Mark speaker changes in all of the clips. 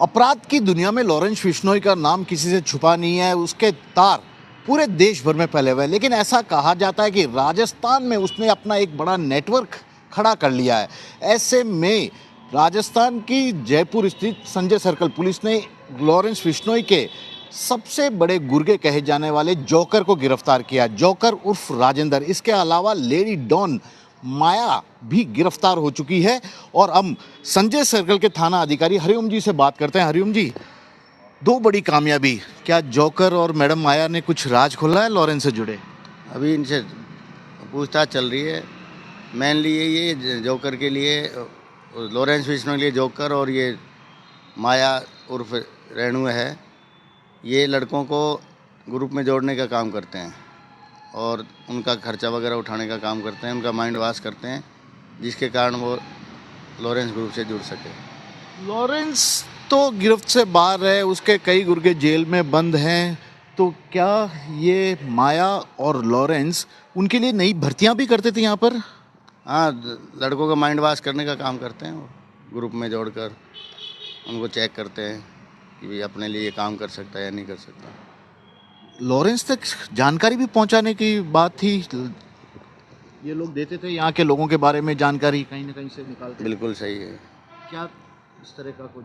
Speaker 1: अपराध की दुनिया में लॉरेंस बिश्नोई का नाम किसी से छुपा नहीं है। उसके तार पूरे देश भर में फैले हुए हैं, लेकिन ऐसा कहा जाता है कि राजस्थान में उसने अपना एक बड़ा नेटवर्क खड़ा कर लिया है। ऐसे में राजस्थान की जयपुर स्थित संजय सर्कल पुलिस ने लॉरेंस बिश्नोई के सबसे बड़े गुर्गे कहे जाने वाले जोकर को गिरफ्तार किया। जोकर उर्फ राजेंद्र, इसके अलावा लेडी डॉन माया भी गिरफ्तार हो चुकी है। और हम संजय सर्कल के थाना अधिकारी हरिओम जी से बात करते हैं। हरिओम जी, दो बड़ी कामयाबी, क्या जोकर और मैडम माया ने कुछ राज खोला है लॉरेंस से जुड़े?
Speaker 2: अभी इनसे पूछताछ चल रही है। मेनली ये जोकर के लिए, लॉरेंस बिश्नोई के लिए जोकर, और ये माया उर्फ रेणु है, ये लड़कों को ग्रुप में जोड़ने का काम करते हैं और उनका खर्चा वगैरह उठाने का काम करते हैं, उनका माइंड वॉश करते हैं, जिसके कारण वो लॉरेंस ग्रुप से जुड़ सके।
Speaker 1: लॉरेंस तो गिरफ्त से बाहर है, उसके कई गुर्गे जेल में बंद हैं, तो क्या ये माया और लॉरेंस उनके लिए नई भर्तियां भी करते थे यहाँ पर?
Speaker 2: हाँ, लड़कों का माइंड वॉश करने का काम करते हैं वो, ग्रुप में जोड़कर उनको चेक करते हैं कि भाई अपने लिए ये काम कर सकता है या नहीं कर सकता।
Speaker 1: लॉरेंस तक जानकारी भी पहुंचाने की बात थी, ये लोग देते थे यहाँ के लोगों के बारे में जानकारी, कहीं ना कहीं से निकालते।
Speaker 2: बिल्कुल सही है।
Speaker 1: क्या इस तरह का कुछ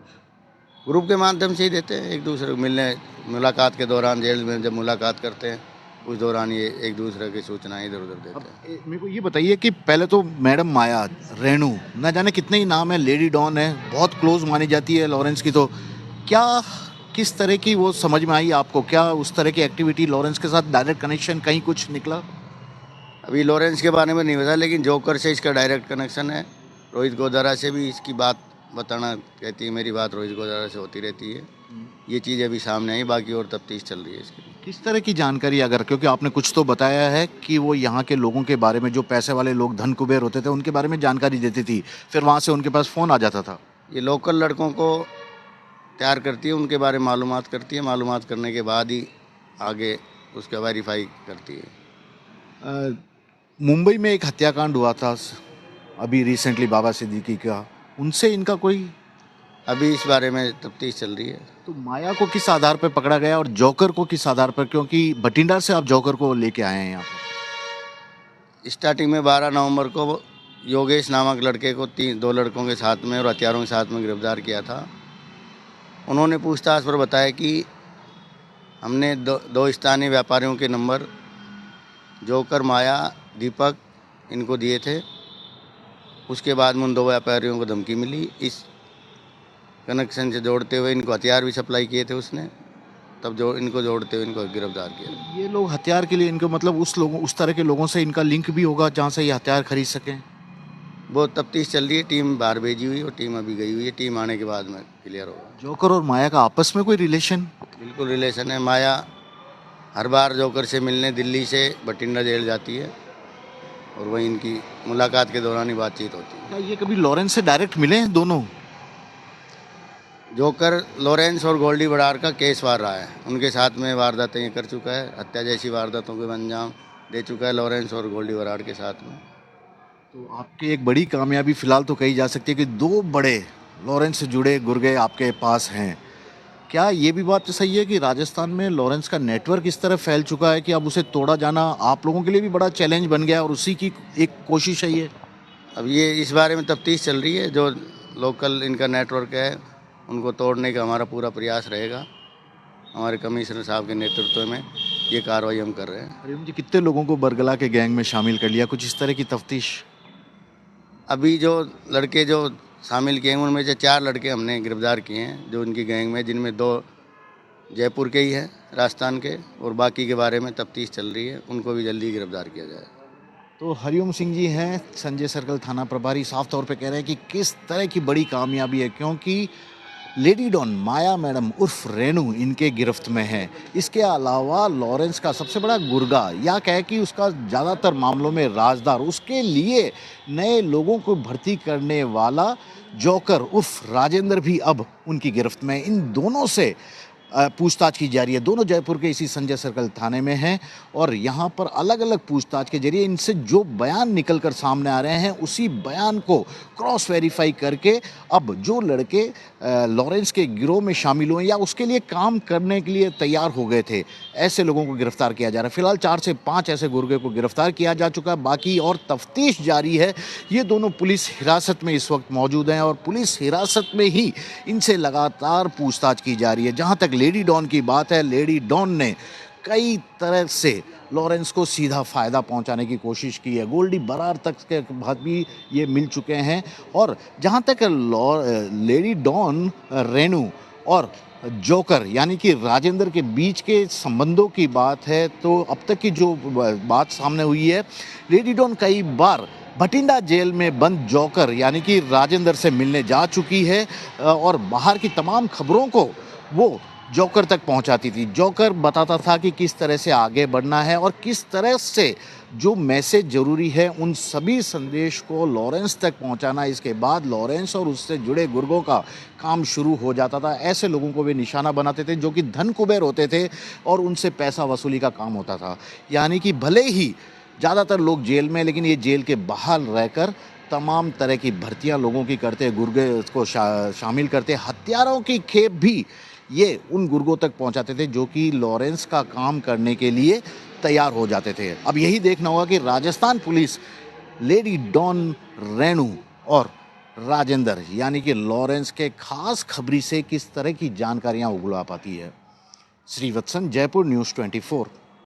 Speaker 2: ग्रुप के माध्यम से ही देते हैं, एक दूसरे को मिलने मुलाकात के दौरान, जेल में जब मुलाकात करते हैं उस दौरान ये एक दूसरे की सूचनाएं इधर उधर देते हैं।
Speaker 1: मेरे को ये बताइए कि पहले तो मैडम माया, रेणु, ना जाने कितने ही नाम है, लेडी डॉन है, बहुत क्लोज मानी जाती है लॉरेंस की, तो क्या किस तरह की वो समझ में आई आपको? क्या उस तरह की एक्टिविटी लॉरेंस के साथ डायरेक्ट कनेक्शन कहीं कुछ निकला?
Speaker 2: अभी लॉरेंस के बारे में नहीं पता, लेकिन जोकर से इसका डायरेक्ट कनेक्शन है। रोहित गोदारा से भी इसकी बात बताना कहती है, मेरी बात रोहित गोदारा से होती रहती है। ये चीज़ अभी सामने आई, बाकी और तफ्तीश चल रही है इसकी।
Speaker 1: किस तरह की जानकारी, अगर, क्योंकि आपने कुछ तो बताया है कि वो यहाँ के लोगों के बारे में, जो पैसे वाले लोग धन कुबेर होते थे, उनके बारे में जानकारी देती थी, फिर वहाँ से उनके पास फ़ोन आ जाता था।
Speaker 2: ये लोकल लड़कों को तैयार करती है, उनके बारे में मालूमात करती है, मालूमात करने के बाद ही आगे उसका वेरीफाई करती है।
Speaker 1: मुंबई में एक हत्याकांड हुआ था अभी रिसेंटली, बाबा सिद्दीकी का, उनसे इनका कोई?
Speaker 2: अभी इस बारे में तफ्तीश चल रही है।
Speaker 1: तो माया को किस आधार पर पकड़ा गया और जोकर को किस आधार पर, क्योंकि भटिंडा से आप जोकर को लेके आए हैं यहाँ पर?
Speaker 2: स्टार्टिंग में 12 नवंबर को योगेश नामक लड़के को दो लड़कों के साथ में और हथियारों के साथ में गिरफ्तार किया था। उन्होंने पूछताछ पर बताया कि हमने दो स्थानीय व्यापारियों के नंबर जोकर, माया, दीपक इनको दिए थे। उसके बाद में उन 2 व्यापारियों को धमकी मिली, इस कनेक्शन से जोड़ते हुए इनको हथियार भी सप्लाई किए थे उसने, तब जो इनको जोड़ते हुए इनको गिरफ्तार किया।
Speaker 1: ये लोग हथियार के लिए, इनको मतलब उस तरह के लोगों से इनका लिंक भी होगा जहाँ से ये हथियार खरीद सकें?
Speaker 2: वो तफ्तीश चल रही है, टीम बाहर भेजी हुई और टीम अभी गई हुई है, टीम आने के बाद में क्लियर होगा।
Speaker 1: जोकर और माया का आपस में कोई रिलेशन?
Speaker 2: बिल्कुल रिलेशन है। माया हर बार जोकर से मिलने दिल्ली से भटिंडा जेल जाती है और वहीं इनकी मुलाकात के दौरान ही बातचीत होती है।
Speaker 1: क्या ये कभी लॉरेंस से डायरेक्ट मिले हैं दोनों?
Speaker 2: जोकर लॉरेंस और गोल्डी बरार का केस वार रहा है, उनके साथ में वारदातें ये कर चुका है, हत्या जैसी वारदातों को अंजाम दे चुका है लॉरेंस और गोल्डी बरार के साथ में।
Speaker 1: तो आपकी एक बड़ी कामयाबी फिलहाल तो कही जा सकती है कि 2 बड़े लॉरेंस से जुड़े गुर्गे आपके पास हैं। क्या ये भी बात सही है कि राजस्थान में लॉरेंस का नेटवर्क इस तरह फैल चुका है कि अब उसे तोड़ा जाना आप लोगों के लिए भी बड़ा चैलेंज बन गया और उसी की एक कोशिश है ये?
Speaker 2: अब ये इस बारे में तफ्तीश चल रही है। जो लोकल इनका नेटवर्क है उनको तोड़ने का हमारा पूरा प्रयास रहेगा। हमारे कमिश्नर साहब के नेतृत्व में ये कार्रवाई हम कर रहे हैं।
Speaker 1: हरिओम जी, कितने लोगों को बरगला के गैंग में शामिल कर लिया, कुछ इस तरह की तफ्तीश?
Speaker 2: अभी जो लड़के जो शामिल किए हैं उनमें से 4 लड़के हमने गिरफ्तार किए हैं जो उनकी गैंग में, जिनमें 2 जयपुर के ही हैं, राजस्थान के, और बाकी के बारे में तफ्तीश चल रही है, उनको भी जल्दी गिरफ्तार किया जाए।
Speaker 1: तो हरिओम सिंह जी हैं संजय सर्कल थाना प्रभारी, साफ तौर पे कह रहे हैं कि किस तरह की बड़ी कामयाबी है, क्योंकि लेडी डॉन माया मैडम उर्फ रेणु इनके गिरफ्त में है। इसके अलावा लॉरेंस का सबसे बड़ा गुर्गा, या कहे कि उसका ज़्यादातर मामलों में राजदार, उसके लिए नए लोगों को भर्ती करने वाला जोकर उर्फ राजेंद्र भी अब उनकी गिरफ्त में। इन दोनों से पूछताछ की जा रही है। दोनों जयपुर के इसी संजय सर्कल थाने में हैं और यहाँ पर अलग अलग पूछताछ के जरिए इनसे जो बयान निकल कर सामने आ रहे हैं उसी बयान को क्रॉस वेरीफाई करके अब जो लड़के लॉरेंस के गिरोह में शामिल हुए या उसके लिए काम करने के लिए तैयार हो गए थे, ऐसे लोगों को गिरफ्तार किया जा रहा है। फिलहाल 4 से 5 ऐसे गुर्गे को गिरफ्तार किया जा चुका है, बाकी और तफ्तीश जारी है। ये दोनों पुलिस हिरासत में इस वक्त मौजूद हैं और पुलिस हिरासत में ही इनसे लगातार पूछताछ की जा रही है। जहाँ तक लेडी डॉन की बात है, लेडी डॉन ने कई तरह से लॉरेंस को सीधा फ़ायदा पहुंचाने की कोशिश की है। गोल्डी बरार तक के बाद भी ये मिल चुके हैं और जहां तक लेडी डॉन, रेनू और जोकर यानी कि राजेंद्र के बीच के संबंधों की बात है तो अब तक की जो बात सामने हुई है, लेडी डॉन कई बार भटिंडा जेल में बंद जोकर यानी कि राजेंद्र से मिलने जा चुकी है और बाहर की तमाम खबरों को वो जोकर तक पहुंचाती थी। जोकर बताता था कि किस तरह से आगे बढ़ना है और किस तरह से जो मैसेज ज़रूरी है उन सभी संदेश को लॉरेंस तक पहुंचाना। इसके बाद लॉरेंस और उससे जुड़े गुर्गों का काम शुरू हो जाता था। ऐसे लोगों को वे निशाना बनाते थे जो कि धन कुबेर होते थे और उनसे पैसा वसूली का काम होता था। यानी कि भले ही ज़्यादातर लोग जेल में, लेकिन ये जेल के बाहर रहकर तमाम तरह की भर्तियां लोगों की करते, गुर्गे को शामिल करते, हथियारों की खेप भी ये उन गुर्गों तक पहुंचाते थे जो कि लॉरेंस का काम करने के लिए तैयार हो जाते थे। अब यही देखना होगा कि Rajasthan police lady don, Renu और राजेंद्र यानी कि लॉरेंस के खास खबरी से किस तरह की जानकारियां उगलवा पाती है। श्रीवत्सन, जयपुर न्यूज़ 24।